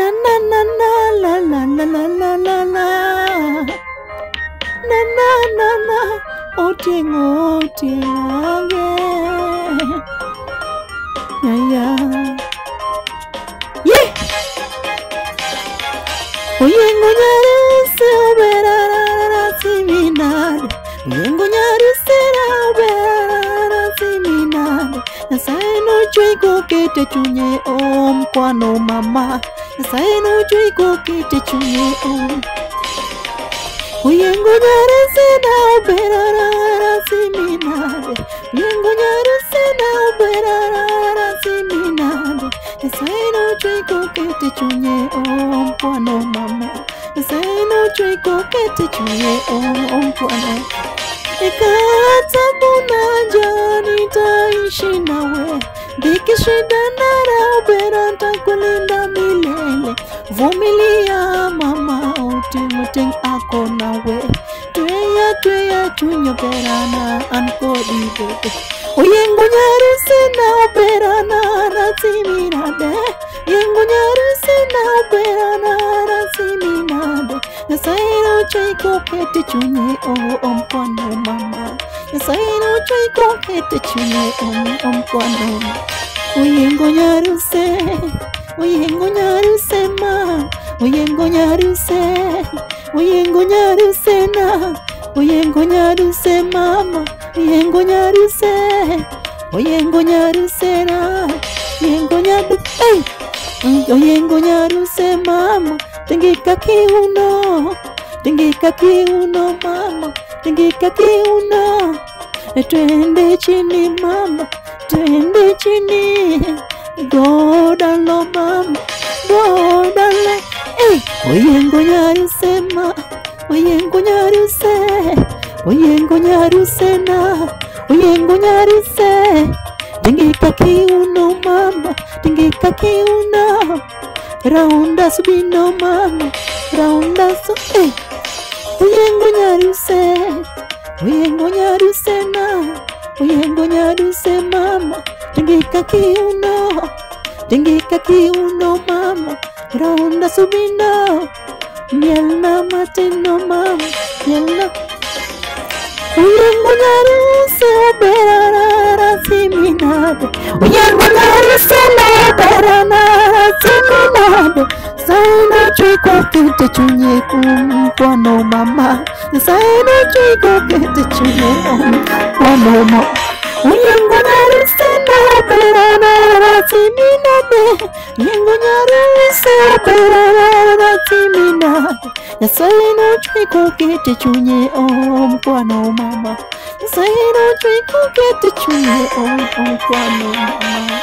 na na na na la la la la la la la na na na na otingo tinge ya ye oyengo nyare se berara siminade oyengo nyare se berara siminade Saino chuiko kete chunye om kwano mama Saino chuiko kete chunye om Uyengo nyare sena uberara siminade Uyengo nyare sena uberara siminade Saino chuiko kete chunye om kwano mama Saino chuiko kete chunye om kwano Ikata kuna jani taishi nawe Diki shida nara uberanta kulinda milele Vumilia mama uting ako nawe Tuya chunyo berana ankodi bebe Uyengo nyari sena uberana rasiminade Uyengo nyari sena uberana rasiminade Saino chaiko kete chunye om kwano mama Saino chaiko kete chunye om kwano Uyengo nyaruse ma Uyengo nyaruse na Uyengo nyaruse mama Uyengo nyaruse na Uyengo nyaruse mama Tingika kiuno mama Tingika kiuno Twende chini mama Twende chini Godalo mama Godalo Uyengo nyaruse ma Uyengo nyaruse na Uyengo nyaruse Tingika kiuno mama Tingika kiuno Raunda subino mama Raunda su Uyengo nyaruse na Uyengo nyaruse mama Tingika kiuno mama Raunda subino Mielna matino mama Mielna Uyengo nyaruse berara siminade Uyengo nyaruse berara siminade Saino chuiko kete chunye kwano mama Saino chuiko kete chunye kwano mama Uyengo nyaruse berara siminade Uyengo nyaruse berara siminade Saino chuiko kete chunye kwano mama Saino chuiko kete chunye kwano mama